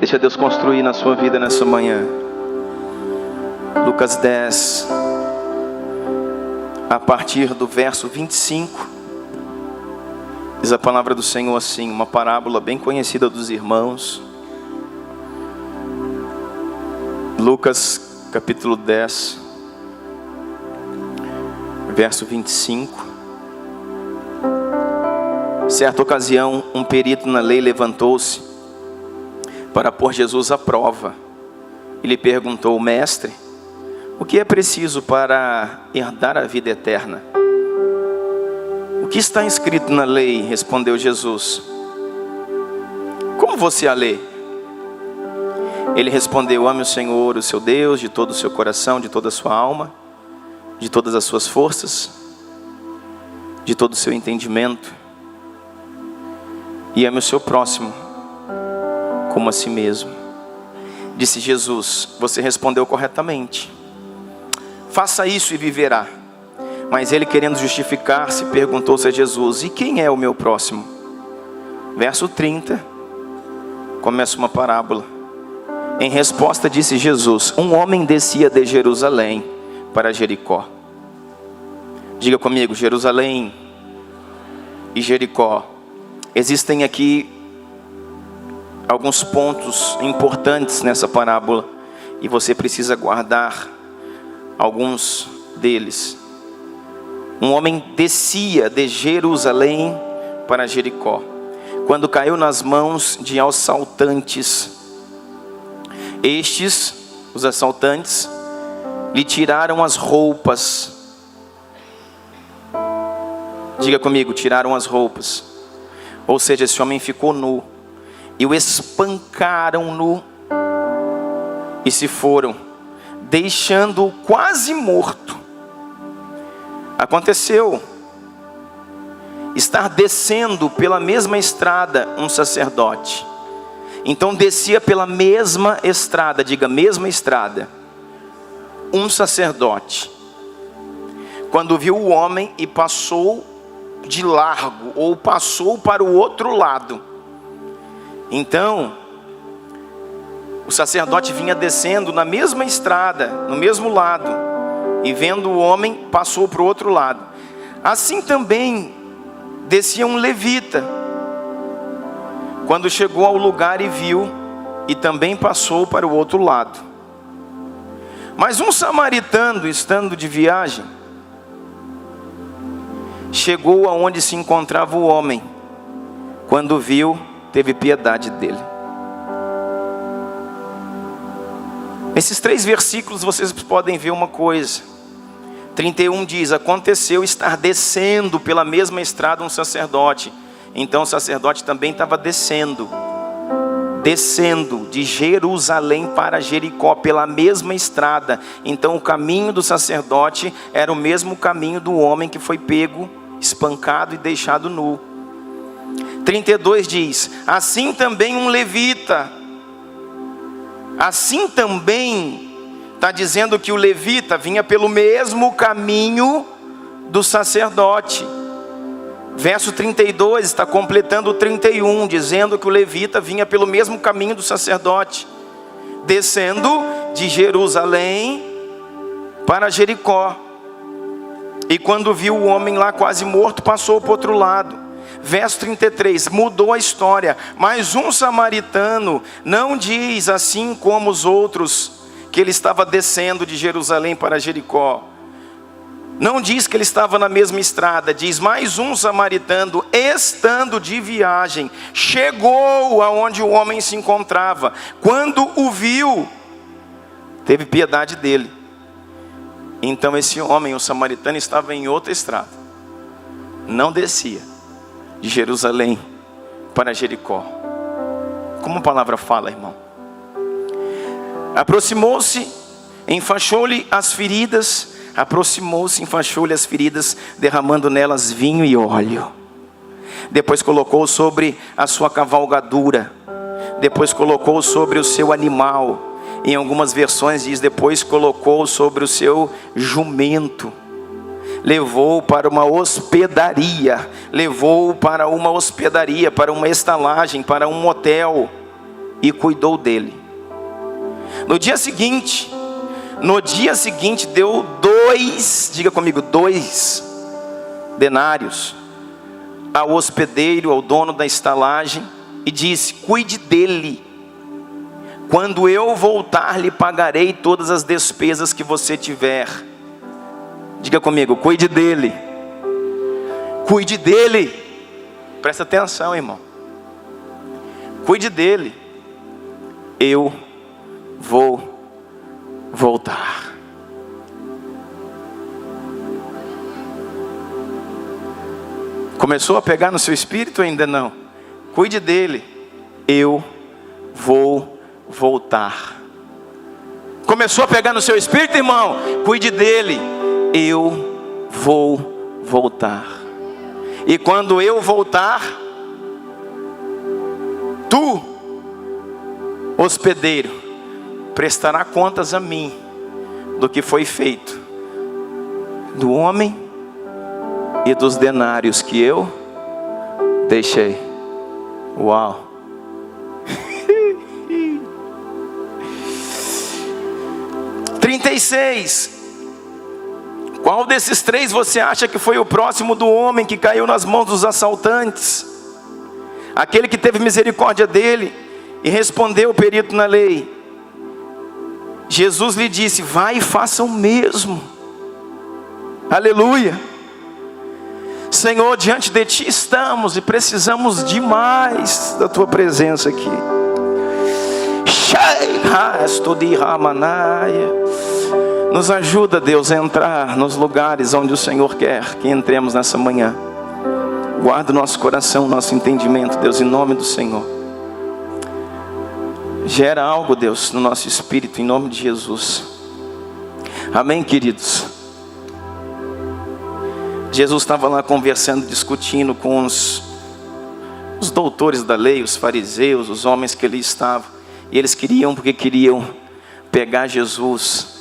Deixa Deus construir na sua vida nessa manhã. Lucas 10, a partir do verso 25, diz a palavra do Senhor assim, uma parábola bem conhecida dos irmãos. Lucas capítulo 10, verso 25. Certa ocasião, um perito na lei levantou-se para pôr Jesus à prova. Ele perguntou: mestre, o que é preciso para herdar a vida eterna? O que está escrito na lei? Respondeu Jesus. Como você a lê? Ele respondeu: ame o Senhor, o seu Deus, de todo o seu coração, de toda a sua alma, de todas as suas forças, de todo o seu entendimento, e ame o seu próximo como a si mesmo. Disse Jesus: você respondeu corretamente. Faça isso e viverá. Mas ele, querendo justificar-se, perguntou-se a Jesus: e quem é o meu próximo? Verso 30, começa uma parábola. Em resposta disse Jesus: um homem descia de Jerusalém para Jericó. Diga comigo: Jerusalém e Jericó. Existem aqui alguns pontos importantes nessa parábola, e você precisa guardar alguns deles. Um homem descia de Jerusalém para Jericó, quando caiu nas mãos de assaltantes. Estes, os assaltantes, lhe tiraram as roupas. Diga comigo: tiraram as roupas. Ou seja, esse homem ficou nu, e o espancaram-no, e se foram, deixando-o quase morto. Aconteceu estar descendo pela mesma estrada um sacerdote. Então descia pela mesma estrada, diga mesma estrada, um sacerdote. Quando viu o homem e passou de largo, ou passou para o outro lado. Então o sacerdote vinha descendo na mesma estrada, no mesmo lado, e vendo o homem, passou para o outro lado. Assim também descia um levita, quando chegou ao lugar e viu, e também passou para o outro lado. Mas um samaritano, estando de viagem, chegou aonde se encontrava o homem. Quando viu, teve piedade dele. Nesses 3 versículos vocês podem ver uma coisa. 31 diz: aconteceu estar descendo pela mesma estrada um sacerdote. Então o sacerdote também estava descendo de Jerusalém para Jericó pela mesma estrada. Então o caminho do sacerdote era o mesmo caminho do homem que foi pego, espancado e deixado nu. 32 diz: assim também um levita. Assim também está dizendo que o levita vinha pelo mesmo caminho do sacerdote. Verso 32 está completando o 31, dizendo que o levita vinha pelo mesmo caminho do sacerdote, descendo de Jerusalém para Jericó. E quando viu o homem lá quase morto, passou para o outro lado. Verso 33, mudou a história. Mas um samaritano não diz, assim como os outros, que ele estava descendo de Jerusalém para Jericó. Não diz que ele estava na mesma estrada. Diz: mais um samaritano, estando de viagem, chegou aonde o homem se encontrava. Quando o viu, teve piedade dele. Então esse homem, o samaritano, estava em outra estrada, não descia de Jerusalém para Jericó. Como a palavra fala, irmão? Aproximou-se, enfaixou-lhe as feridas. Derramando nelas vinho e óleo. Depois colocou sobre a sua cavalgadura. Depois colocou sobre o seu animal. Em algumas versões diz: depois colocou sobre o seu jumento. Levou para uma hospedaria. Para uma estalagem, para um motel. e cuidou dele. No dia seguinte deu 2, diga comigo, 2 denários ao hospedeiro, ao dono da estalagem, e disse: cuide dele. Quando eu voltar, lhe pagarei todas as despesas que você tiver. Diga comigo, cuide dele. Cuide dele. Presta atenção, irmão. Cuide dele. Eu vou voltar. Começou a pegar no seu espírito ou ainda não? Cuide dele. Eu vou voltar. Começou a pegar no seu espírito, irmão? Cuide dele. Eu vou voltar. E quando eu voltar, tu, hospedeiro, prestará contas a mim do que foi feito, do homem e dos denários que eu deixei. Uau! 36. Qual desses 3 você acha que foi o próximo do homem que caiu nas mãos dos assaltantes? Aquele que teve misericórdia dele e respondeu o perito na lei. Jesus lhe disse: vai e faça o mesmo. Aleluia. Senhor, diante de ti estamos e precisamos demais da tua presença aqui. Nos ajuda, Deus, a entrar nos lugares onde o Senhor quer que entremos nessa manhã. Guarda o nosso coração, nosso entendimento, Deus, em nome do Senhor. Gera algo, Deus, no nosso espírito, em nome de Jesus. Amém, queridos? Jesus estava lá conversando, discutindo com os doutores da lei, os fariseus, os homens que ali estavam. E eles queriam pegar Jesus.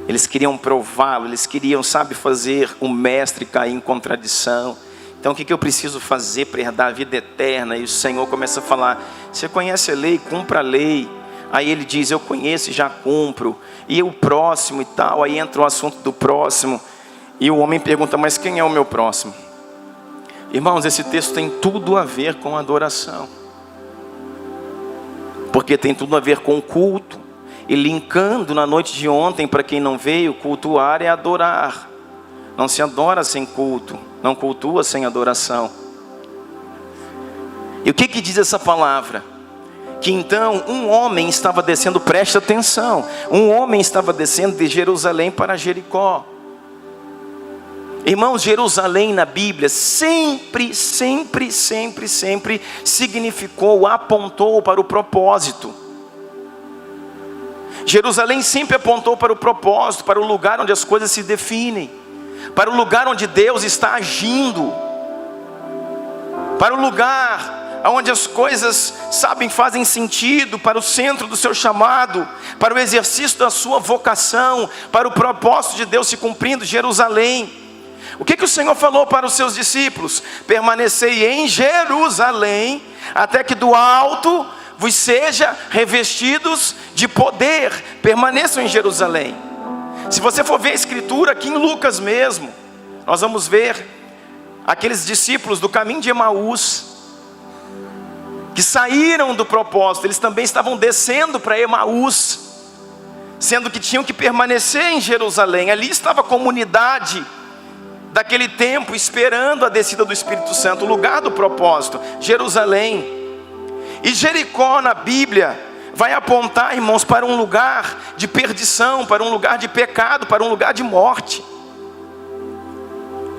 Eles queriam prová-lo, eles queriam, fazer o mestre cair em contradição. Então o que eu preciso fazer para herdar a vida eterna? E o Senhor começa a falar: você conhece a lei? Cumpra a lei. Aí ele diz: eu conheço e já cumpro. E o próximo e tal. Aí entra o assunto do próximo. E o homem pergunta: mas quem é o meu próximo? Irmãos, esse texto tem tudo a ver com adoração. Porque tem tudo a ver com culto. E linkando na noite de ontem, para quem não veio, cultuar é adorar. Não se adora sem culto, não cultua sem adoração. E o que diz essa palavra? Que então um homem estava descendo, preste atenção, um homem estava descendo de Jerusalém para Jericó. Irmãos, Jerusalém na Bíblia sempre significou, apontou para o propósito. Jerusalém sempre apontou para o propósito, para o lugar onde as coisas se definem, para o lugar onde Deus está agindo, para o lugar onde as coisas, fazem sentido, para o centro do seu chamado, para o exercício da sua vocação, para o propósito de Deus se cumprindo. Jerusalém. O que o Senhor falou para os seus discípulos? Permanecei em Jerusalém, até que do alto vos seja revestidos de poder. Permaneçam em Jerusalém. Se você for ver a escritura aqui em Lucas mesmo, nós vamos ver aqueles discípulos do caminho de Emaús, que saíram do propósito. Eles também estavam descendo para Emaús, sendo que tinham que permanecer em Jerusalém. Ali estava a comunidade daquele tempo, esperando a descida do Espírito Santo, o lugar do propósito, Jerusalém. E Jericó na Bíblia vai apontar, irmãos, para um lugar de perdição, para um lugar de pecado, para um lugar de morte.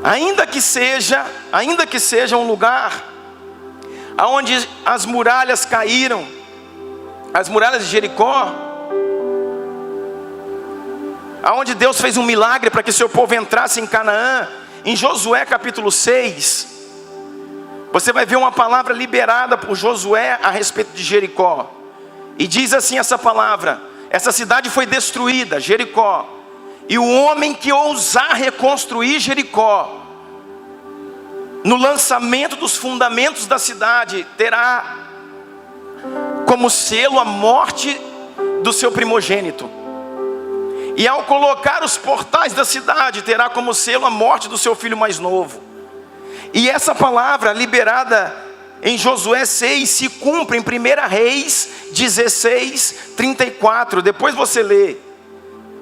Ainda que seja um lugar aonde as muralhas caíram, as muralhas de Jericó, aonde Deus fez um milagre para que seu povo entrasse em Canaã. Em Josué capítulo 6, você vai ver uma palavra liberada por Josué a respeito de Jericó. E diz assim essa palavra: essa cidade foi destruída, Jericó, e o homem que ousar reconstruir Jericó, no lançamento dos fundamentos da cidade, terá como selo a morte do seu primogênito. E ao colocar os portais da cidade, terá como selo a morte do seu filho mais novo. E essa palavra liberada em Josué 6 se cumpre em 1 Reis 16, 34. Depois você lê.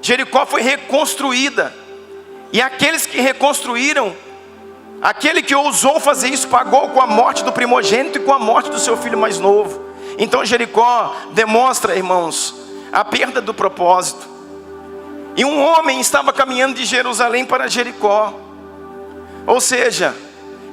Jericó foi reconstruída. E aqueles que reconstruíram, aquele que ousou fazer isso, pagou com a morte do primogênito e com a morte do seu filho mais novo. Então Jericó demonstra, irmãos, a perda do propósito. E um homem estava caminhando de Jerusalém para Jericó. Ou seja,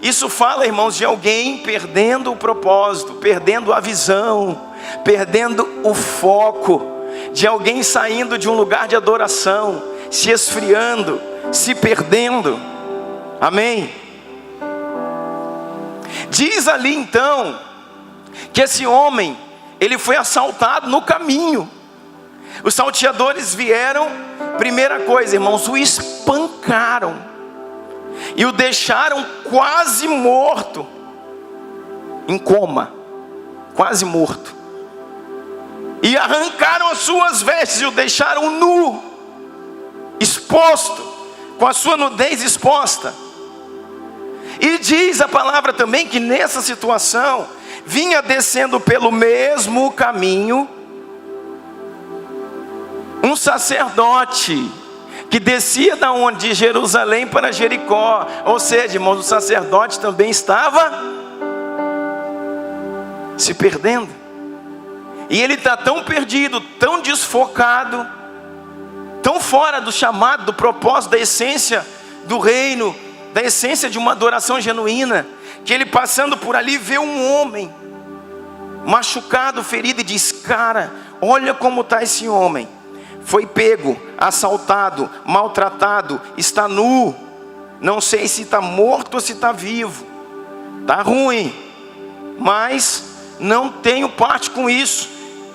isso fala, irmãos, de alguém perdendo o propósito, perdendo a visão, perdendo o foco, de alguém saindo de um lugar de adoração, se esfriando, se perdendo. Amém? Diz ali então, que esse homem, ele foi assaltado no caminho. Os salteadores vieram, primeira coisa, irmãos, o espancaram e o deixaram quase morto, em coma, quase morto. E arrancaram as suas vestes e o deixaram nu, exposto, com a sua nudez exposta. E diz a palavra também que nessa situação, vinha descendo pelo mesmo caminho um sacerdote que descia da onde? De Jerusalém para Jericó. Ou seja, irmãos, o sacerdote também estava se perdendo. E ele está tão perdido, tão desfocado, tão fora do chamado, do propósito, da essência do reino, da essência de uma adoração genuína, que ele passando por ali vê um homem machucado, ferido, e diz: cara, olha como está esse homem. Foi pego, assaltado, maltratado, está nu. Não sei se está morto ou se está vivo. Está ruim, mas não tenho parte com isso.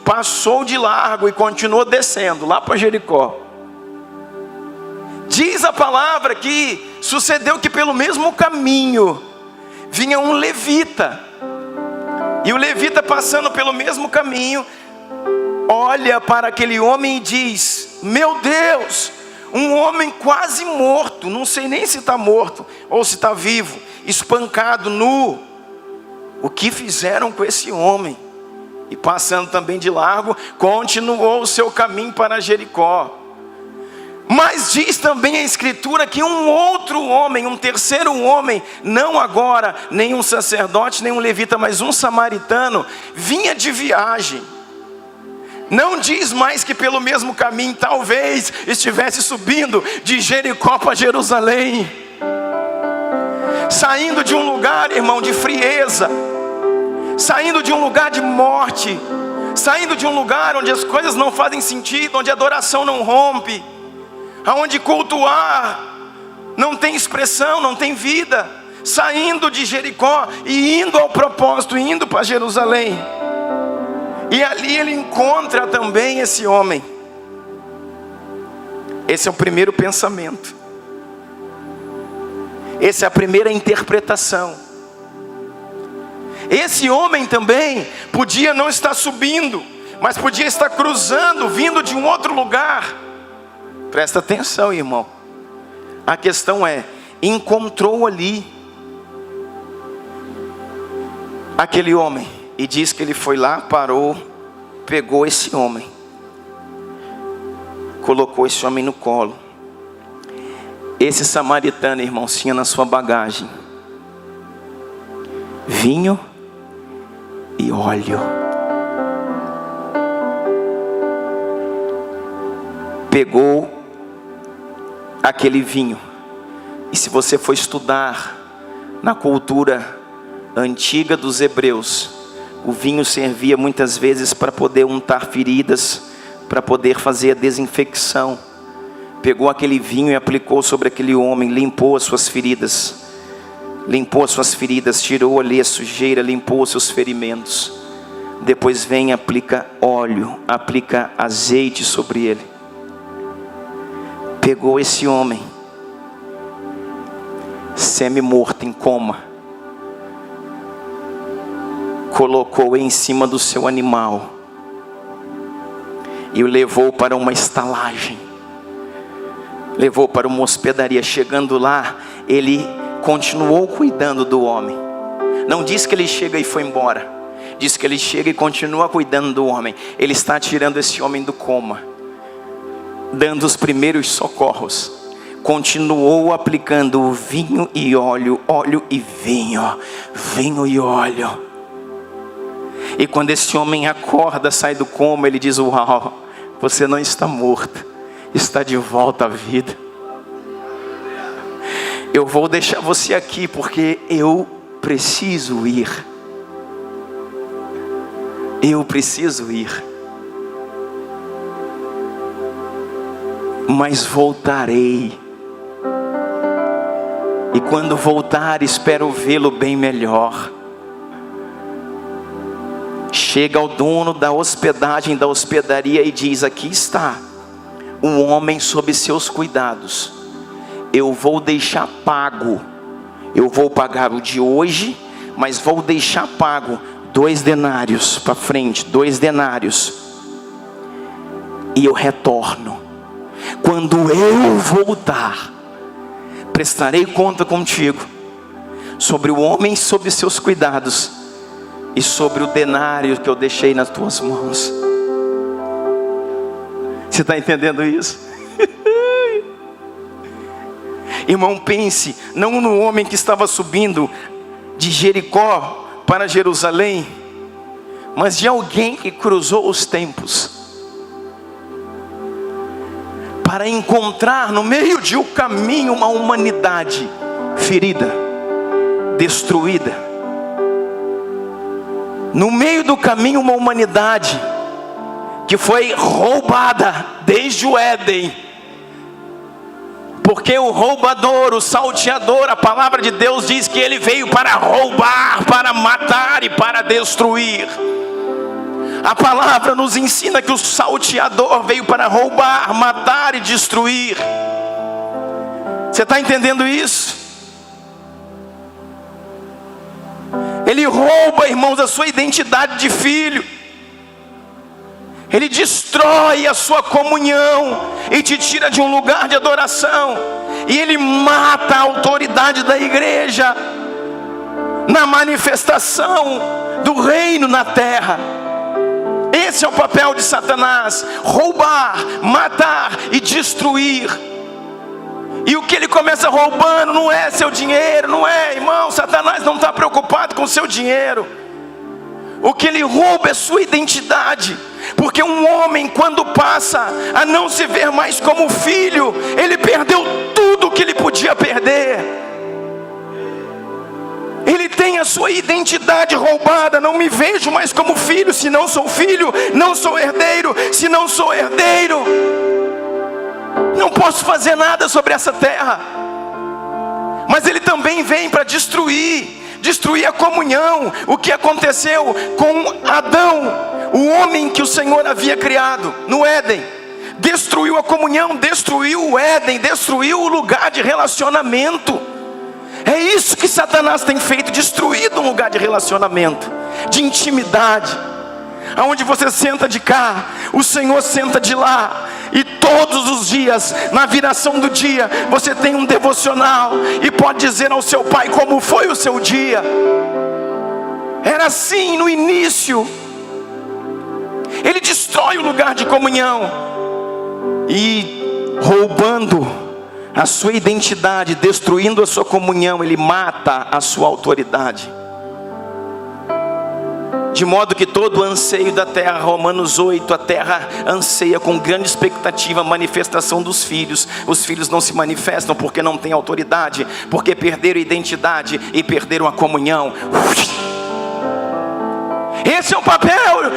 Passou de largo e continuou descendo lá para Jericó. Diz a palavra que sucedeu que pelo mesmo caminho vinha um levita. E o levita, passando pelo mesmo caminho, olha para aquele homem e diz: meu Deus, um homem quase morto, não sei nem se está morto ou se está vivo, espancado, nu. O que fizeram com esse homem? E passando também de largo, continuou o seu caminho para Jericó. Mas diz também a escritura que um outro homem, um terceiro homem, não agora nem um sacerdote, nem um levita, mas um samaritano, vinha de viagem. Não diz mais que pelo mesmo caminho, talvez estivesse subindo de Jericó para Jerusalém, saindo de um lugar, irmão, de frieza, saindo de um lugar de morte, saindo de um lugar onde as coisas não fazem sentido, onde a adoração não rompe, aonde cultuar não tem expressão, não tem vida, saindo de Jericó e indo ao propósito, indo para Jerusalém. E ali ele encontra também esse homem. Esse é o primeiro pensamento. Essa é a primeira interpretação. Esse homem também podia não estar subindo, mas podia estar cruzando, vindo de um outro lugar. Presta atenção, irmão. A questão é, encontrou ali aquele homem. E diz que ele foi lá, parou, pegou esse homem, colocou esse homem no colo. Esse samaritano, irmão, tinha na sua bagagem vinho e óleo. Pegou aquele vinho. E se você for estudar na cultura antiga dos hebreus, o vinho servia muitas vezes para poder untar feridas, para poder fazer a desinfecção. Pegou aquele vinho e aplicou sobre aquele homem, limpou as suas feridas. Limpou as suas feridas, tirou ali a sujeira, limpou os seus ferimentos. Depois vem e aplica óleo, aplica azeite sobre ele. Pegou esse homem, semi-morto, em coma, colocou em cima do seu animal e o levou para uma estalagem, levou para uma hospedaria. Chegando lá, ele continuou cuidando do homem. Não diz que ele chega e foi embora, diz que ele chega e continua cuidando do homem. Ele está tirando esse homem do coma, dando os primeiros socorros. Continuou aplicando vinho e óleo, óleo e vinho, vinho e óleo. E quando esse homem acorda, sai do coma, ele diz: uau, você não está morto, está de volta à vida. Eu vou deixar você aqui porque eu preciso ir. Eu preciso ir. Mas voltarei. E quando voltar, espero vê-lo bem melhor. Chega ao dono da hospedagem, da hospedaria, e diz: aqui está um homem sob seus cuidados. Eu vou deixar pago. Eu vou pagar o de hoje, mas vou deixar pago 2 denários para frente, 2 denários. E eu retorno. Quando eu voltar, prestarei conta contigo sobre o homem sob seus cuidados e sobre o denário que eu deixei nas tuas mãos. Você está entendendo isso? Irmão, pense não no homem que estava subindo de Jericó para Jerusalém, mas de alguém que cruzou os tempos para encontrar no meio de um caminho uma humanidade ferida, destruída. No meio do caminho uma humanidade que foi roubada desde o Éden. Porque o roubador, o salteador, a palavra de Deus diz que ele veio para roubar, para matar e para destruir. A palavra nos ensina que o salteador veio para roubar, matar e destruir. Você está entendendo isso? Ele rouba, irmãos, a sua identidade de filho. Ele destrói a sua comunhão e te tira de um lugar de adoração. E ele mata a autoridade da igreja na manifestação do reino na terra. Esse é o papel de Satanás: roubar, matar e destruir. E o que ele começa roubando não é seu dinheiro, não é, irmão. Satanás não está preocupado com seu dinheiro. O que ele rouba é sua identidade. Porque um homem, quando passa a não se ver mais como filho, ele perdeu tudo que ele podia perder. Ele tem a sua identidade roubada. Não me vejo mais como filho. Se não sou filho, não sou herdeiro. Se não sou herdeiro, não posso fazer nada sobre essa terra. Mas ele também vem para destruir a comunhão. O que aconteceu com Adão, o homem que o Senhor havia criado no Éden? Destruiu a comunhão, destruiu o Éden, destruiu o lugar de relacionamento. É isso que Satanás tem feito: destruído um lugar de relacionamento, de intimidade, aonde você senta de cá, o Senhor senta de lá. E todos os dias, na viração do dia, você tem um devocional e pode dizer ao seu pai como foi o seu dia. Era assim no início. Ele destrói o lugar de comunhão e, roubando a sua identidade, destruindo a sua comunhão, ele mata a sua autoridade. De modo que todo o anseio da terra, Romanos 8, a terra anseia com grande expectativa a manifestação dos filhos. Os filhos não se manifestam porque não têm autoridade, porque perderam a identidade e perderam a comunhão. Esse é o papel.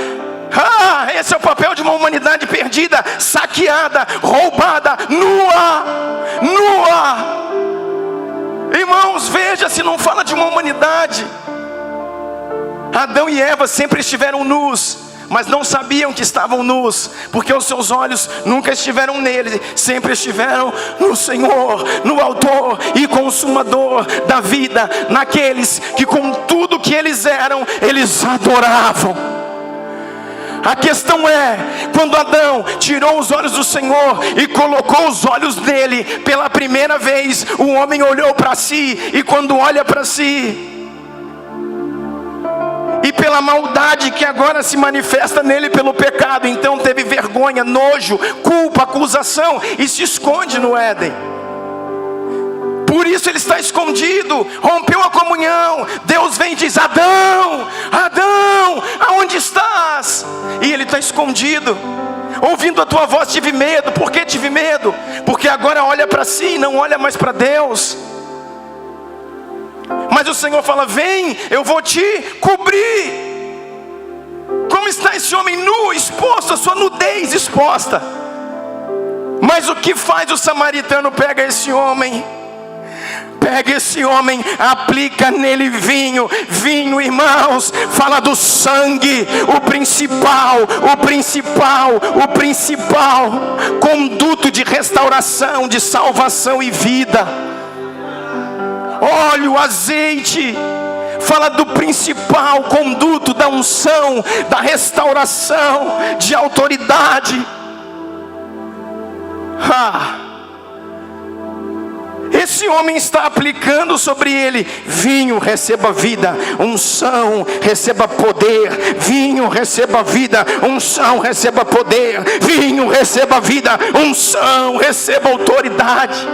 Esse é o papel de uma humanidade perdida, saqueada, roubada, nua. Irmãos, veja se não fala de uma humanidade. Adão e Eva sempre estiveram nus, mas não sabiam que estavam nus, porque os seus olhos nunca estiveram nele, sempre estiveram no Senhor, no autor e consumador da vida, naqueles que com tudo que eles eram, eles adoravam. A questão é, quando Adão tirou os olhos do Senhor e colocou os olhos nele, pela primeira vez, o homem olhou para si, e quando olha para si, e pela maldade que agora se manifesta nele pelo pecado, então teve vergonha, nojo, culpa, acusação, e se esconde no Éden. Por isso ele está escondido, rompeu a comunhão. Deus vem e diz: Adão, Adão, aonde estás? E ele está escondido. Ouvindo a tua voz tive medo. Por que tive medo? Porque agora olha para si e não olha mais para Deus. Mas o Senhor fala: vem, eu vou te cobrir. Como está esse homem nu, exposto, a sua nudez exposta. Mas o que faz o samaritano? Pega esse homem, aplica nele vinho. Vinho, irmãos, fala do sangue, o principal conduto de restauração, de salvação e vida. Óleo, azeite, fala do principal conduto da unção, da restauração, de autoridade. Esse homem está aplicando sobre ele vinho, receba vida. Unção, receba poder. Vinho, receba vida. Unção, receba poder. Vinho, receba vida. Unção, receba autoridade.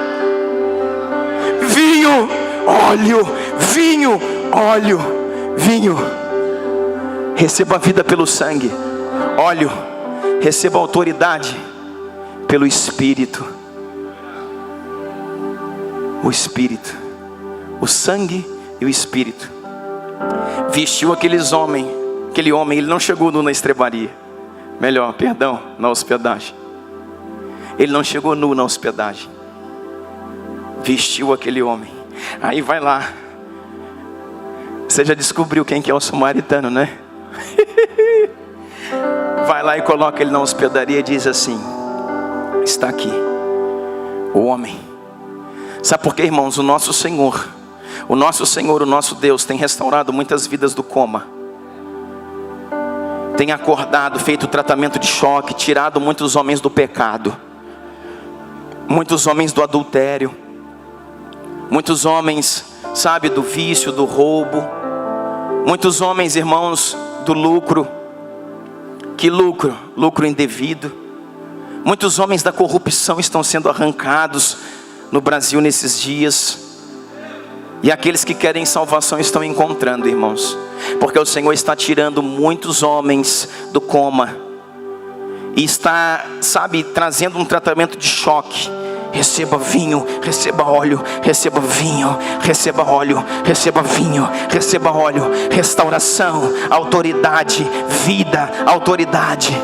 Vinho, óleo, vinho, óleo, vinho. Receba vida pelo sangue. Óleo, receba autoridade pelo Espírito. O Espírito, o sangue e o Espírito. Vestiu aquele homem, ele não chegou nu na estrebaria. Na hospedagem. Ele não chegou nu na hospedagem. Vestiu aquele homem. Aí vai lá. Você já descobriu quem que é o samaritano, né? Vai lá e coloca ele na hospedaria e diz assim: está aqui o homem. Sabe por quê, irmãos? O nosso Senhor, o nosso Deus tem restaurado muitas vidas do coma. Tem acordado, feito tratamento de choque, tirado muitos homens do pecado, muitos homens do adultério, muitos homens, sabe, do vício, do roubo, muitos homens, irmãos, do lucro. Que lucro? Lucro indevido. Muitos homens da corrupção estão sendo arrancados no Brasil nesses dias. E aqueles que querem salvação estão encontrando, irmãos. Porque o Senhor está tirando muitos homens do coma. E está, sabe, trazendo um tratamento de choque. Receba vinho, receba óleo, receba vinho, receba óleo, receba vinho, receba óleo. Restauração, autoridade, vida, autoridade.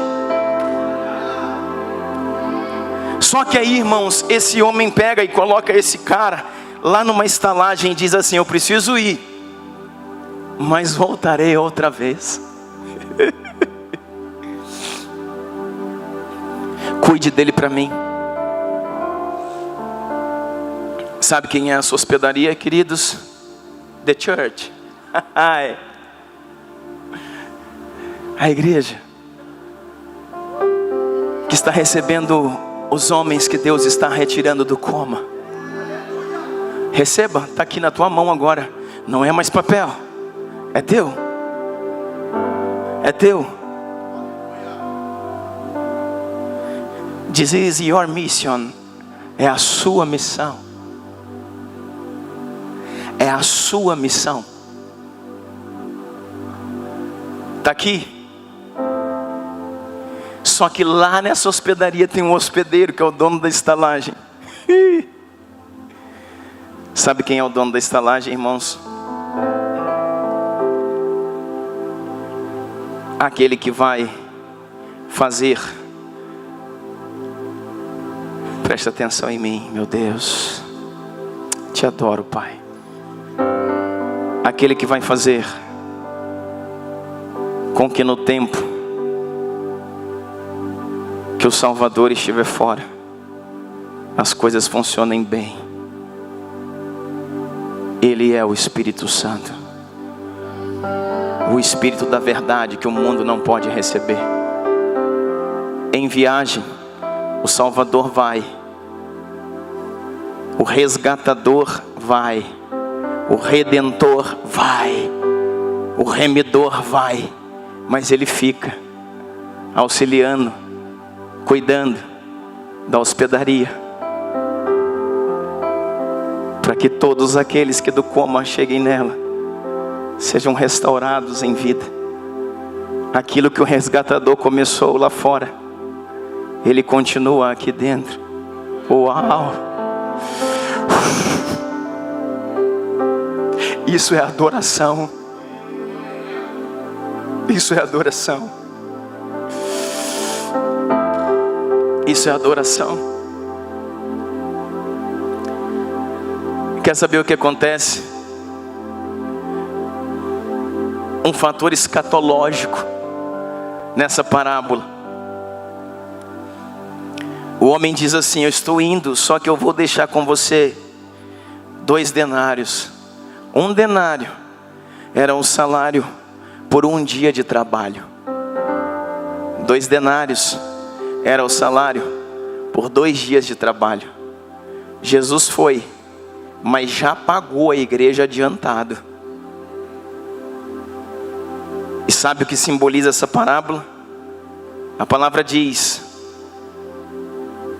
Só que aí, irmãos, esse homem pega e coloca esse cara lá numa estalagem e diz assim: eu preciso ir, mas voltarei outra vez. Cuide dele para mim. Sabe quem é a sua hospedaria, queridos? The church. A igreja que está recebendo os homens que Deus está retirando do coma. Receba, está aqui na tua mão agora. Não é mais papel, é teu. É teu. This is your mission. É a sua missão. É a sua missão. Está aqui. Só que lá nessa hospedaria tem um hospedeiro que é o dono da estalagem. Sabe quem é o dono da estalagem, irmãos? Aquele que vai fazer. Presta atenção em mim, meu Deus. Te adoro, Pai. Aquele que vai fazer com que no tempo que o Salvador estiver fora, as coisas funcionem bem. Ele é o Espírito Santo, o Espírito da verdade que o mundo não pode receber. em viagem, o Salvador vai, o resgatador vai, o redentor vai, o remidor vai, mas ele fica auxiliando, cuidando da hospedaria, para que todos aqueles que do coma cheguem nela sejam restaurados em vida. Aquilo que o resgatador começou lá fora, ele continua aqui dentro. Uau! Isso é adoração. Isso é adoração. Isso é adoração. Quer saber o que acontece? Um fator escatológico nessa parábola. O homem diz assim: eu estou indo, só que eu vou deixar com você 2 denários. 1 denário era um salário por 1 dia de trabalho. 2 denários era o salário por 2 dias de trabalho. Jesus foi, mas já pagou a igreja adiantado. E sabe o que simboliza essa parábola? A palavra diz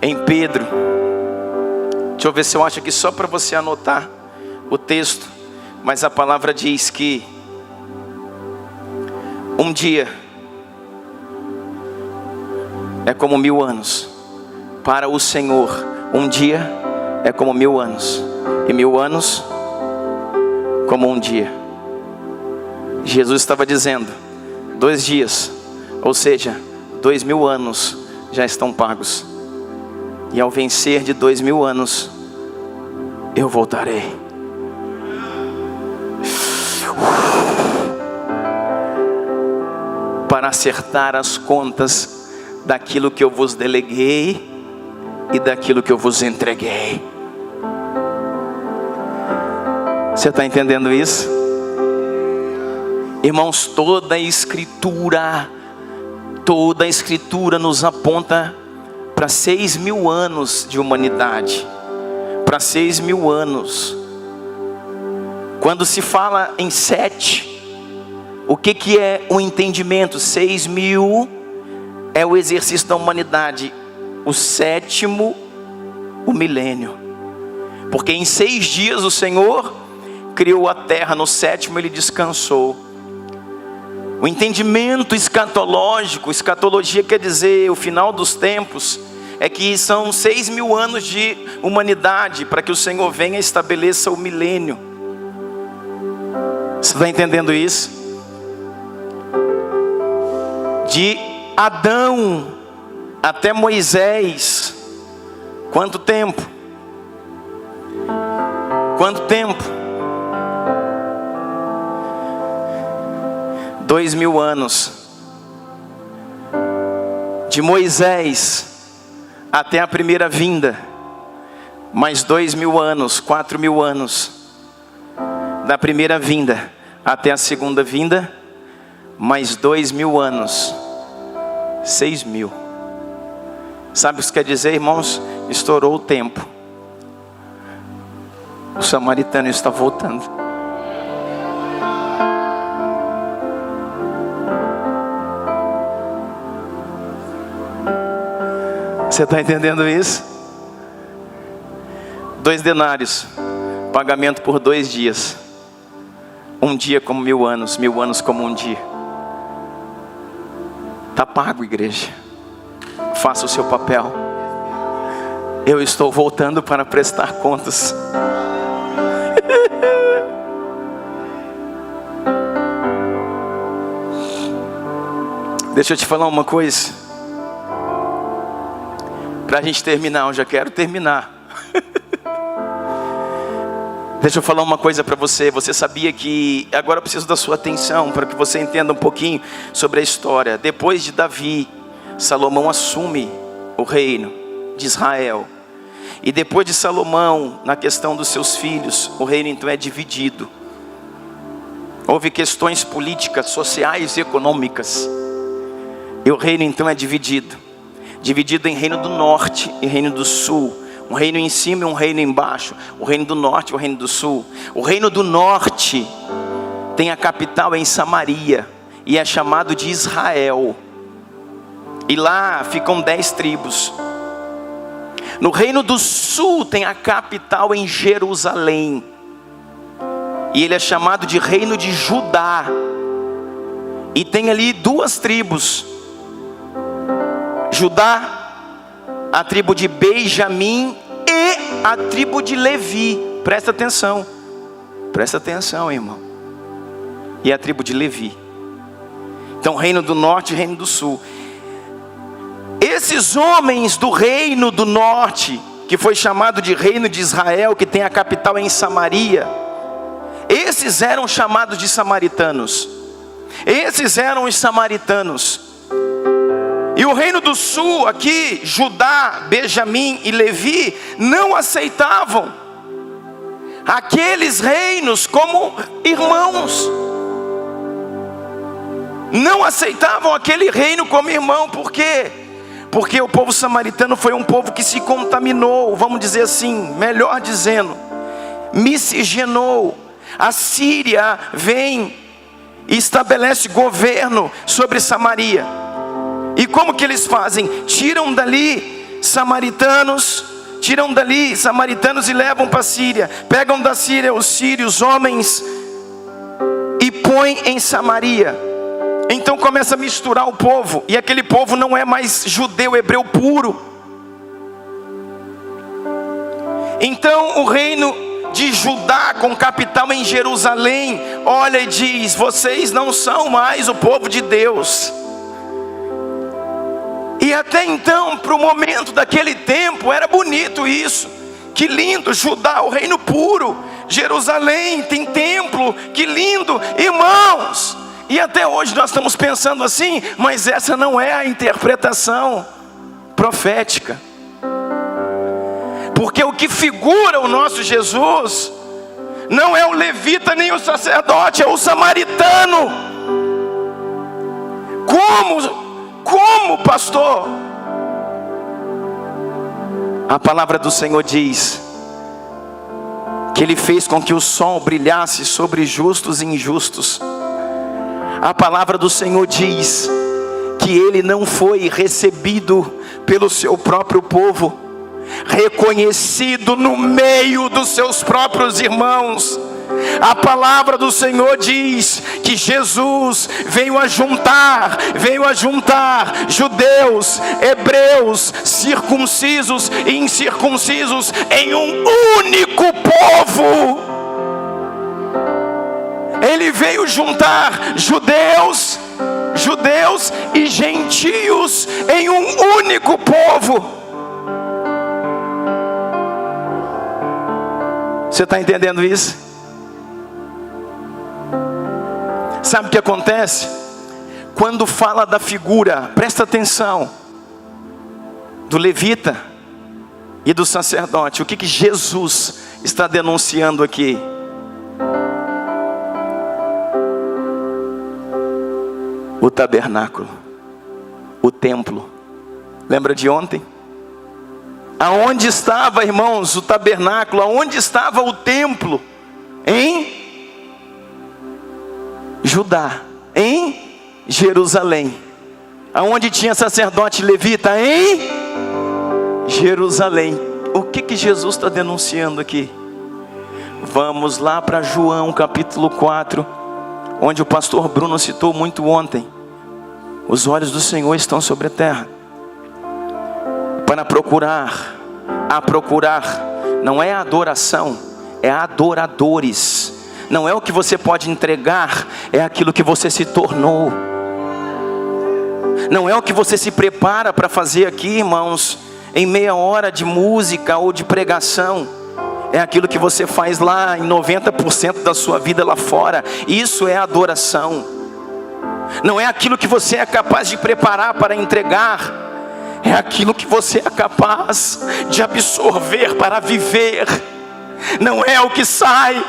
em Pedro, deixa eu ver se eu acho aqui só para você anotar o texto, mas a palavra diz que um dia é como 1000 anos. Para o Senhor, um dia é como 1000 anos, e 1000 anos como um dia. Jesus estava dizendo: 2 dias, ou seja, 2000 anos já estão pagos. E ao vencer de 2000 anos, eu voltarei. Para acertar as contas daquilo que eu vos deleguei e daquilo que eu vos entreguei. Você está entendendo isso? Irmãos, toda a Escritura nos aponta para 6000 anos de humanidade, para 6000 anos. Quando se fala em 7, o que é o entendimento? 6000 é o exercício da humanidade, o 7º, o milênio. Porque em 6 dias o Senhor criou a terra, no 7º ele descansou. O entendimento escatológico, escatologia quer dizer o final dos tempos, é que são 6000 anos de humanidade para que o Senhor venha e estabeleça o milênio. Você está entendendo isso? De Adão até Moisés, quanto tempo? Quanto tempo? 2000 anos. De Moisés até a primeira vinda, mais 2000 anos, 4000 anos. Da primeira vinda até a segunda vinda, mais 2000 anos, 6000. Sabe o que isso quer dizer, irmãos? Estourou o tempo. O samaritano está voltando. Você está entendendo isso? 2 denários, pagamento por 2 dias. 1 dia como 1000 anos, 1000 anos como 1 dia. Está pago, igreja. Faça o seu papel. Eu estou voltando para prestar contas. Deixa eu te falar uma coisa. Para a gente terminar, eu já quero terminar. Deixa eu falar uma coisa para você. Você sabia que, agora eu preciso da sua atenção para que você entenda um pouquinho sobre a história. Depois de Davi, Salomão assume o reino de Israel. E depois de Salomão, na questão dos seus filhos, o reino então é dividido. Houve questões políticas, sociais e econômicas. E o reino então é dividido. dividido em reino do norte e reino do sul. Um reino em cima e um reino embaixo. O reino do norte e o reino do sul. O reino do norte tem a capital em Samaria e é chamado de Israel. E lá ficam 10 tribos. No reino do sul tem a capital em Jerusalém. E ele é chamado de reino de Judá. E tem ali 2 tribos. Judá, a tribo de Benjamim e a tribo de Levi. Presta atenção, irmão. E a tribo de Levi. Então, reino do norte e reino do sul. Esses homens do reino do norte, que foi chamado de reino de Israel, que tem a capital em Samaria, esses eram chamados de samaritanos. Esses eram os samaritanos. E o reino do sul aqui, Judá, Benjamim e Levi, não aceitavam aqueles reinos como irmãos. Não aceitavam aquele reino como irmão. Por quê? Porque o povo samaritano foi um povo que se contaminou, vamos dizer assim, melhor dizendo, miscigenou. A Síria vem e estabelece governo sobre Samaria. E como que eles fazem? Tiram dali samaritanos e levam para a Síria. Pegam da Síria os sírios, homens, e põem em Samaria. Então começa a misturar o povo. E aquele povo não é mais judeu, hebreu puro. Então o reino de Judá, com capital em Jerusalém, olha e diz: vocês não são mais o povo de Deus. E até então, para o momento daquele tempo, era bonito isso. Que lindo, Judá, o reino puro. Jerusalém tem templo, que lindo, irmãos. E até hoje nós estamos pensando assim, mas essa não é a interpretação profética. Porque o que figura o nosso Jesus não é o levita nem o sacerdote, é o samaritano. Como, pastor? A palavra do Senhor diz que Ele fez com que o sol brilhasse sobre justos e injustos. A palavra do Senhor diz que Ele não foi recebido pelo seu próprio povo, reconhecido no meio dos seus próprios irmãos. A palavra do Senhor diz que Jesus veio a juntar judeus, hebreus, circuncisos e incircuncisos em um único povo. Ele veio juntar judeus e gentios em um único povo. Você está entendendo isso? Sabe o que acontece? Quando fala da figura, presta atenção, do levita e do sacerdote, o que Jesus está denunciando aqui? O tabernáculo, o templo. Lembra de ontem? Aonde estava, irmãos, o tabernáculo? Aonde estava o templo? Em Judá, em Jerusalém. Aonde tinha sacerdote levita? Em Jerusalém. O que Jesus está denunciando aqui? Vamos lá para João capítulo 4, onde o pastor Bruno citou muito ontem. Os olhos do Senhor estão sobre a terra para procurar, não é a adoração, é adoradores. Não é o que você pode entregar, é aquilo que você se tornou. Não é o que você se prepara para fazer aqui, irmãos, em meia hora de música ou de pregação. É aquilo que você faz lá em 90% da sua vida lá fora. Isso é adoração. Não é aquilo que você é capaz de preparar para entregar, é aquilo que você é capaz de absorver para viver. Não é o que sai,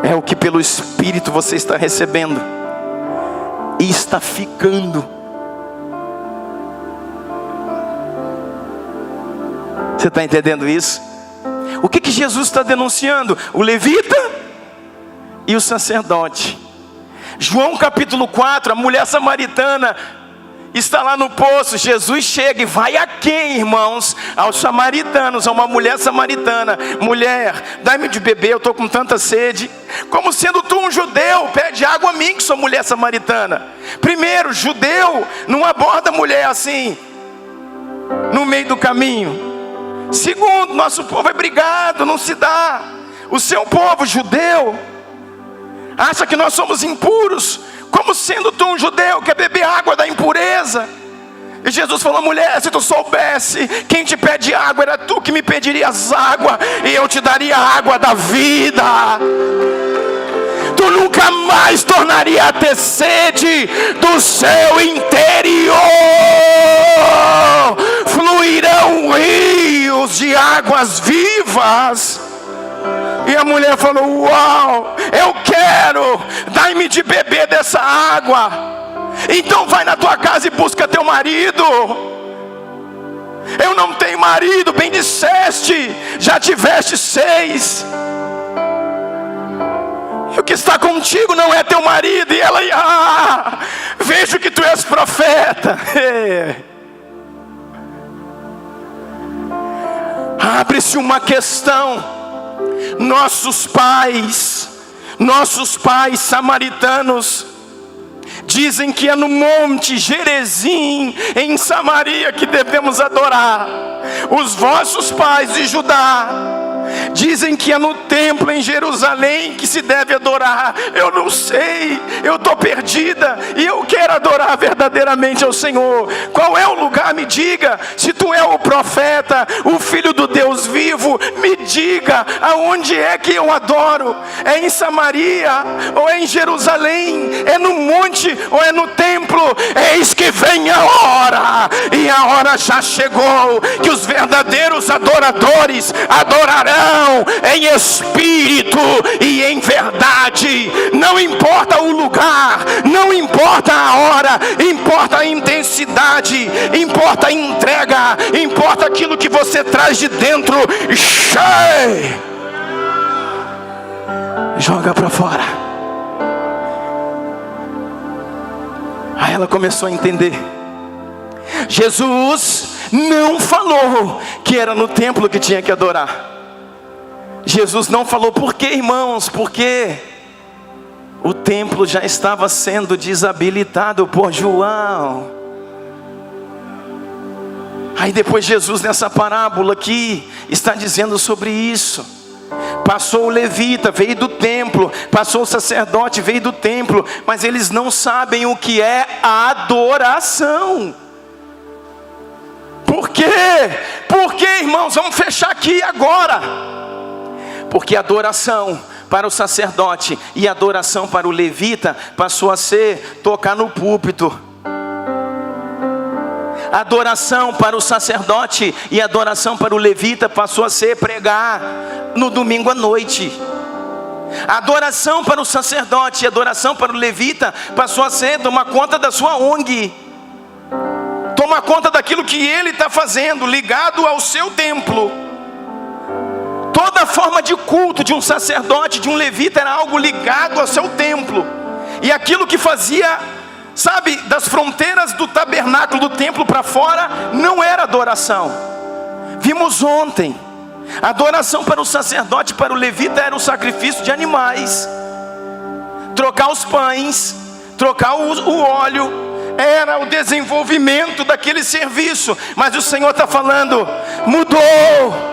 é o que pelo Espírito você está recebendo. e está ficando. Você está entendendo isso? O que Jesus está denunciando? O levita e o sacerdote. João capítulo 4, a mulher samaritana está lá no poço. Jesus chega e vai a quem, irmãos? Aos samaritanos, a uma mulher samaritana. Mulher, dá-me de beber, eu estou com tanta sede. Como sendo tu um judeu, pede água a mim que sou mulher samaritana. Primeiro, judeu não aborda mulher assim, no meio do caminho. Segundo, nosso povo é brigado, não se dá. O seu povo judeu acha que nós somos impuros. Como sendo tu um judeu, quer beber água da impureza? E Jesus falou: mulher, se tu soubesse, quem te pede água era tu que me pedirias água, e eu te daria a água da vida. Tu nunca mais tornaria a ter sede. Do seu interior fluirão rios de águas vivas. E a mulher falou: uau, eu quero, dai-me de beber dessa água. Então vai na tua casa e busca teu marido. Eu não tenho marido, bem disseste, já tiveste 6. E o que está contigo não é teu marido. E ela: vejo que tu és profeta. Abre-se uma questão. Nossos pais samaritanos dizem que é no monte Gerizim, em Samaria, que devemos adorar. Os vossos pais de Judá dizem que é no templo em Jerusalém que se deve adorar. Eu não sei, eu estou perdida e eu quero adorar verdadeiramente ao Senhor. Qual é o lugar? Me diga. Se tu é o profeta, o filho do Deus vivo, me diga aonde é que eu adoro. É em Samaria ou é em Jerusalém? É no monte ou é no templo? Eis que vem a hora, e a hora já chegou, que os verdadeiros adoradores adorarão em espírito e em verdade. Não importa o lugar, não importa a hora, importa a intensidade, importa a entrega, importa aquilo que você traz de dentro. Joga para fora. Aí ela começou a entender. Jesus não falou que era no templo que tinha que adorar. Jesus não falou. Por quê, irmãos? Porque o templo já estava sendo desabilitado por João. Aí depois Jesus, nessa parábola aqui, está dizendo sobre isso. Passou o levita, veio do templo. Passou o sacerdote, veio do templo. Mas eles não sabem o que é adoração. Por quê? Por quê, irmãos? Vamos fechar aqui agora. Porque adoração para o sacerdote e adoração para o levita passou a ser tocar no púlpito. Adoração para o sacerdote e adoração para o levita passou a ser pregar no domingo à noite. Adoração para o sacerdote e adoração para o levita passou a ser tomar conta da sua ONG. Tomar conta daquilo que ele está fazendo, ligado ao seu templo. Toda forma de culto de um sacerdote, de um levita, era algo ligado ao seu templo. E aquilo que fazia, sabe, das fronteiras do tabernáculo, do templo para fora, não era adoração. Vimos ontem, a adoração para o sacerdote, para o levita, era o sacrifício de animais. Trocar os pães, trocar o óleo, era o desenvolvimento daquele serviço. Mas o Senhor está falando: mudou.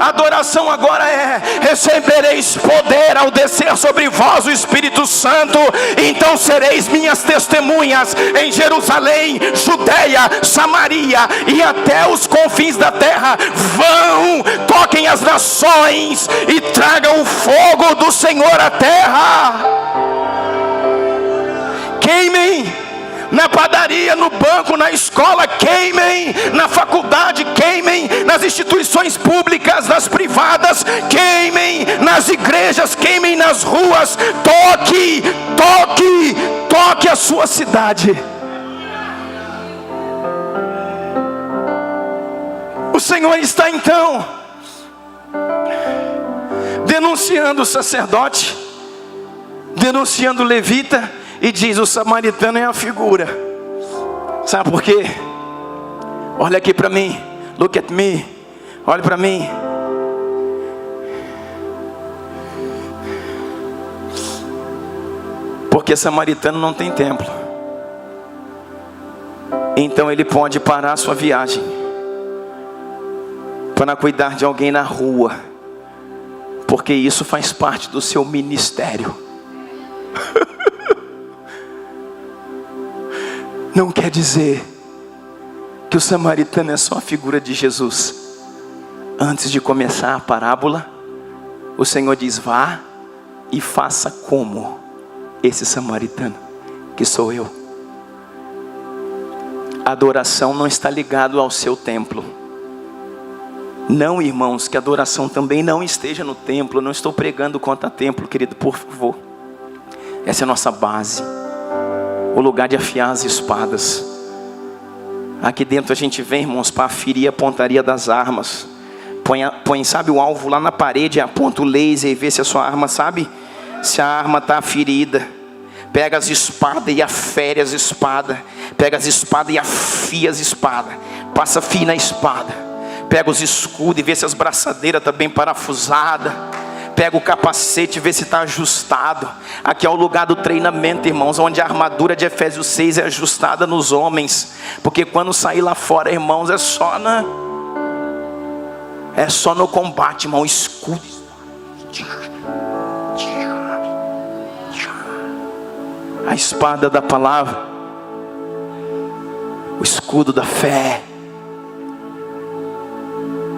A adoração agora é: recebereis poder ao descer sobre vós o Espírito Santo. Então sereis minhas testemunhas em Jerusalém, Judeia, Samaria e até os confins da terra. Vão, toquem as nações e tragam o fogo do Senhor à terra. Queimem na padaria, no banco, na escola, queimem na faculdade, queimem nas instituições públicas, nas privadas, queimem nas igrejas, queimem nas ruas. Toque, toque, toque a sua cidade. O Senhor está então denunciando o sacerdote, denunciando o levita, e diz: o samaritano é a figura. Sabe por quê? Olha aqui para mim, look at me, olha para mim. Porque samaritano não tem templo, então ele pode parar a sua viagem para cuidar de alguém na rua, porque isso faz parte do seu ministério. Não quer dizer que o samaritano é só a figura de Jesus. Antes de começar a parábola, o Senhor diz: vá e faça como esse samaritano, que sou eu. A adoração não está ligada ao seu templo. Não, irmãos, que a adoração também não esteja no templo. Eu não estou pregando contra templo, querido, por favor. Essa é a nossa base, o lugar de afiar as espadas. Aqui dentro a gente vem, irmãos, para aferir a pontaria das armas. Põe, sabe, o alvo lá na parede, aponta o laser e vê se a sua arma, sabe, se a arma está ferida. Pega as espadas e afere as espadas. Pega as espadas e afia as espadas. Passa fio na espada. Pega os escudos e vê se as braçadeiras estão bem parafusadas. Pega o capacete e vê se está ajustado. Aqui é o lugar do treinamento, irmãos, onde a armadura de Efésios 6 é ajustada nos homens. Porque quando sair lá fora, irmãos, é só no combate, irmão. Escudo, a espada da palavra, o escudo da fé.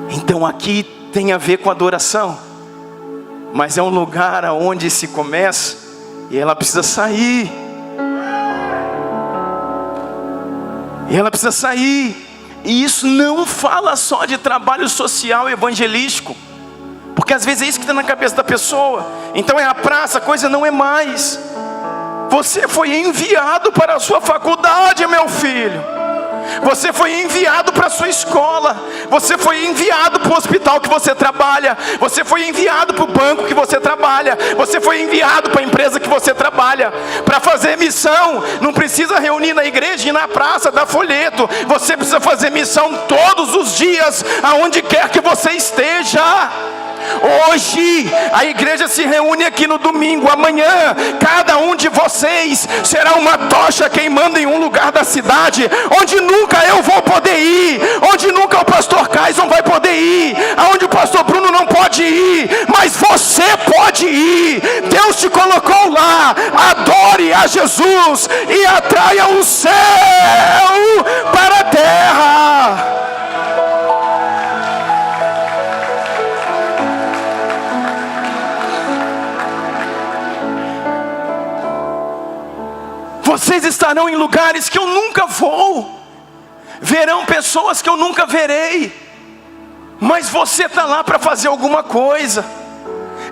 Então aqui tem a ver com adoração, mas é um lugar onde se começa e ela precisa sair. E ela precisa sair. E isso não fala só de trabalho social e evangelístico, porque às vezes é isso que está na cabeça da pessoa. Então é a praça, a coisa não é mais. Você foi enviado para a sua faculdade, meu filho. Você foi enviado para a sua escola. Você foi enviado para o hospital que você trabalha. Você foi enviado para o banco que você trabalha. Você foi enviado para a empresa que você trabalha. Para fazer missão, não precisa reunir na igreja e na praça, dar folheto. Você precisa fazer missão todos os dias, aonde quer que você esteja. Hoje a igreja se reúne aqui no domingo. Amanhã cada um de vocês será uma tocha queimando em um lugar da cidade, onde nunca eu vou poder ir, onde nunca o pastor Caison vai poder ir, aonde o pastor Bruno não pode ir, mas você pode ir. Deus te colocou lá. Adore a Jesus e atraia o céu para a terra. Vocês estarão em lugares que eu nunca vou, verão pessoas que eu nunca verei, mas você está lá para fazer alguma coisa.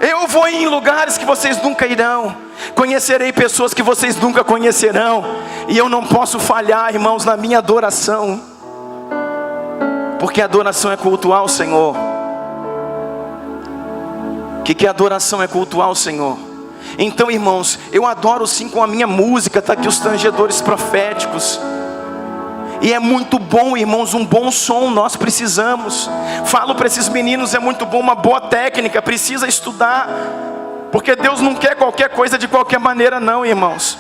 Eu vou em lugares que vocês nunca irão, conhecerei pessoas que vocês nunca conhecerão, e eu não posso falhar, irmãos, na minha adoração, porque a adoração é cultuar o Senhor. O que é adoração? É cultuar o Senhor. Então, irmãos, eu adoro sim com a minha música. Está aqui os tangedores proféticos. E é muito bom, irmãos, um bom som nós precisamos. Falo para esses meninos, é muito bom uma boa técnica. Precisa estudar, porque Deus não quer qualquer coisa de qualquer maneira não, irmãos.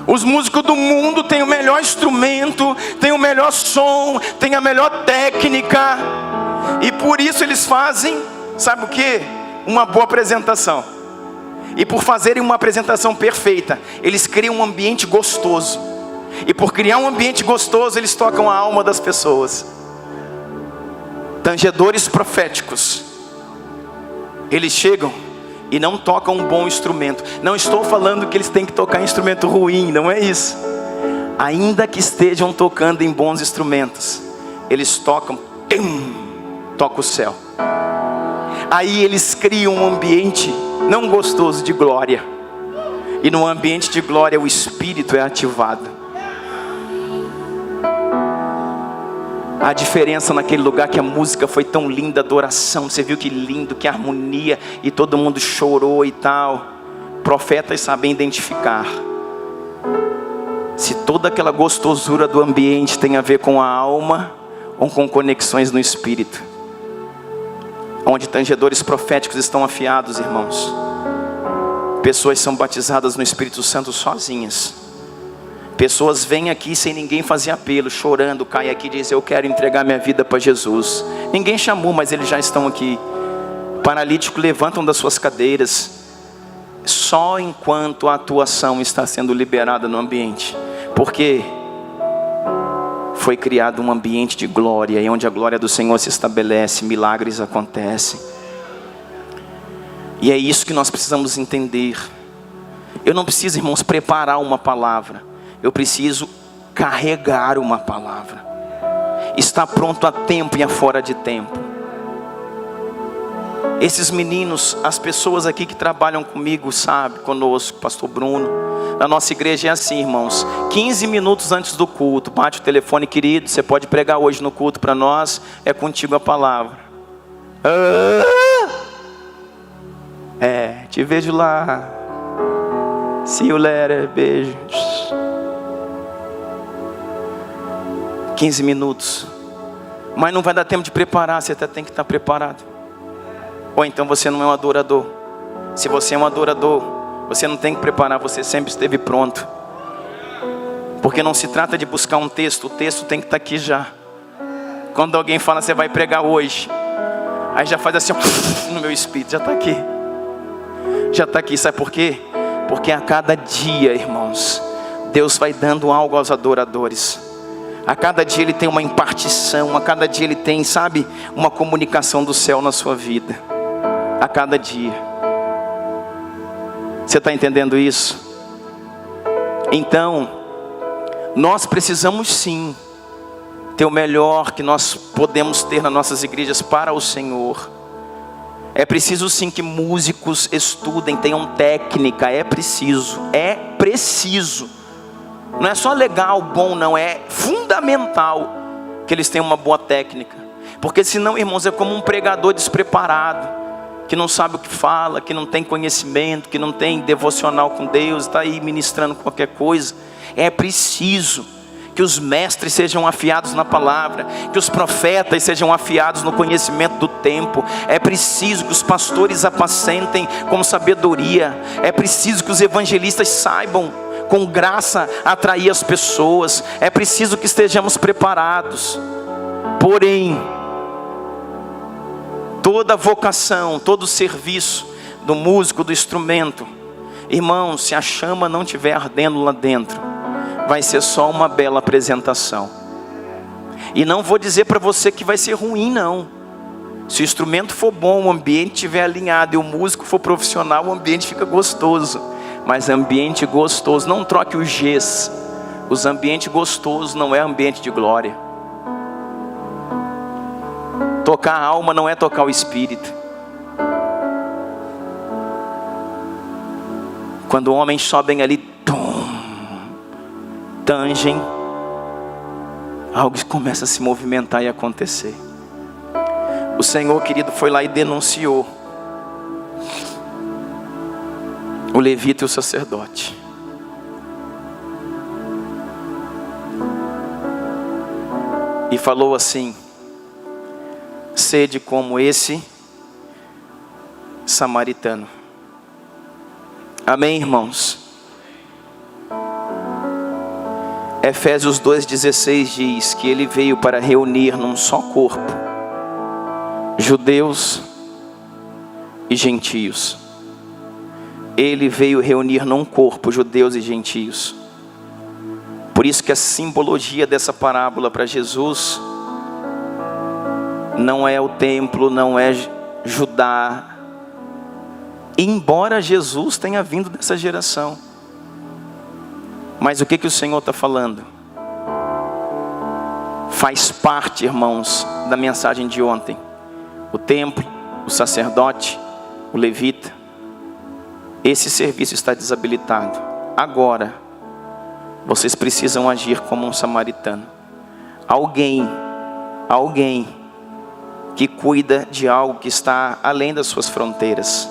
Os músicos do mundo têm o melhor instrumento, têm o melhor som, têm a melhor técnica. E por isso eles fazem, sabe o que? Uma boa apresentação. E por fazerem uma apresentação perfeita, eles criam um ambiente gostoso. E por criar um ambiente gostoso, eles tocam a alma das pessoas. Tangedores proféticos, eles chegam e não tocam um bom instrumento. Não estou falando que eles têm que tocar instrumento ruim, não é isso. Ainda que estejam tocando em bons instrumentos, eles tocam toca o céu. Aí eles criam um ambiente não gostoso de glória. E no ambiente de glória o Espírito é ativado. A diferença naquele lugar que a música foi tão linda, a adoração, você viu que lindo, que harmonia, e todo mundo chorou e tal. Profetas sabem identificar se toda aquela gostosura do ambiente tem a ver com a alma ou com conexões no Espírito. Onde tangedores proféticos estão afiados, irmãos, pessoas são batizadas no Espírito Santo sozinhas. Pessoas vêm aqui sem ninguém fazer apelo, chorando, caem aqui e dizem: eu quero entregar minha vida para Jesus. Ninguém chamou, mas eles já estão aqui. Paralíticos levantam das suas cadeiras, só enquanto a atuação está sendo liberada no ambiente. Porque foi criado um ambiente de glória, e onde a glória do Senhor se estabelece, milagres acontecem. E é isso que nós precisamos entender. Eu não preciso, irmãos, preparar uma palavra. Eu preciso carregar uma palavra. Está pronto a tempo e a fora de tempo. Esses meninos, as pessoas aqui que trabalham comigo, sabe, conosco, pastor Bruno, na nossa igreja é assim, irmãos. 15 minutos antes do culto, bate o telefone: querido, você pode pregar hoje no culto para nós? É contigo a palavra. Te vejo lá. See you later, beijo. 15 minutos. Mas não vai dar tempo de preparar, você até tem que estar preparado. Ou então você não é um adorador. Se você é um adorador, você não tem que preparar, você sempre esteve pronto. Porque não se trata de buscar um texto, o texto tem que estar aqui já. Quando alguém fala: você vai pregar hoje, aí já faz assim, no meu espírito, já está aqui. Já está aqui, sabe por quê? Porque a cada dia, irmãos, Deus vai dando algo aos adoradores. A cada dia Ele tem uma impartição, a cada dia Ele tem, sabe, uma comunicação do céu na sua vida. A cada dia. Você está entendendo isso? Então, nós precisamos sim ter o melhor que nós podemos ter nas nossas igrejas para o Senhor. É preciso sim que músicos estudem, tenham técnica. É preciso. Não é só legal, bom, não. É fundamental que eles tenham uma boa técnica. Porque senão, irmãos, é como um pregador despreparado, que não sabe o que fala, que não tem conhecimento, que não tem devocional com Deus, está aí ministrando qualquer coisa. É preciso que os mestres sejam afiados na palavra, que os profetas sejam afiados no conhecimento do tempo. É preciso que os pastores apacentem com sabedoria. É preciso que os evangelistas saibam com graça atrair as pessoas. É preciso que estejamos preparados. Porém, toda vocação, todo serviço do músico, do instrumento, irmão, se a chama não estiver ardendo lá dentro, vai ser só uma bela apresentação. E não vou dizer para você que vai ser ruim, não. Se o instrumento for bom, o ambiente estiver alinhado e o músico for profissional, o ambiente fica gostoso. Mas ambiente gostoso, não troque os Gs. Os ambientes gostosos não é ambiente de glória. Tocar a alma não é tocar o espírito. Quando homens sobem ali, tangem, algo começa a se movimentar e acontecer. O Senhor, querido, foi lá e denunciou o levita e o sacerdote. E falou assim: sede como esse samaritano. Amém, irmãos? Efésios 2,16 diz que ele veio para reunir num só corpo judeus e gentios. Ele veio reunir num corpo judeus e gentios. Por isso que a simbologia dessa parábola para Jesus não é o templo, não é Judá. Embora Jesus tenha vindo dessa geração. Mas o que o Senhor está falando? faz parte, irmãos, da mensagem de ontem. O templo, o sacerdote, o levita. Esse serviço está desabilitado. Agora, vocês precisam agir como um samaritano. Alguém que cuida de algo que está além das suas fronteiras.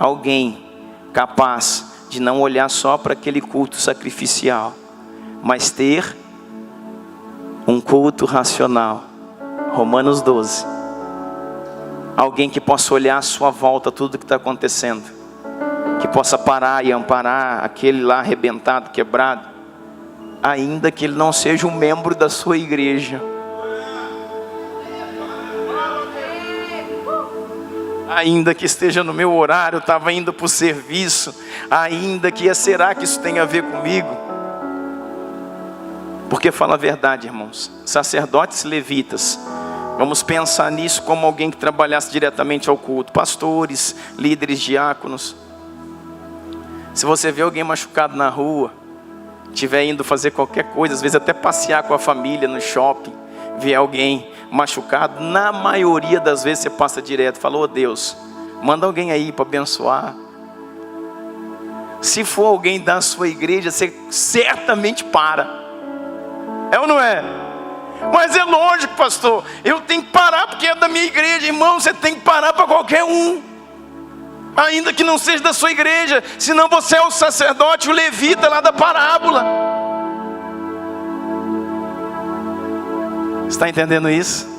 Alguém capaz de não olhar só para aquele culto sacrificial, mas ter um culto racional. Romanos 12. Alguém que possa olhar à sua volta tudo que está acontecendo, que possa parar e amparar aquele lá arrebentado, quebrado, ainda que ele não seja um membro da sua igreja. Ainda que esteja no meu horário, estava indo para o serviço, ainda que será que isso tem a ver comigo? Porque fala a verdade, irmãos, sacerdotes e levitas, vamos pensar nisso como alguém que trabalhasse diretamente ao culto, pastores, líderes, diáconos. Se você vê alguém machucado na rua, estiver indo fazer qualquer coisa, às vezes até passear com a família no shopping, ver alguém machucado, na maioria das vezes você passa direto, fala: ô Deus, manda alguém aí para abençoar. Se for alguém da sua igreja, você certamente para. É ou não é? Mas é lógico, pastor, eu tenho que parar porque é da minha igreja. Irmão, você tem que parar para qualquer um, ainda que não seja da sua igreja, senão você é o sacerdote, o levita lá da parábola. Está entendendo isso?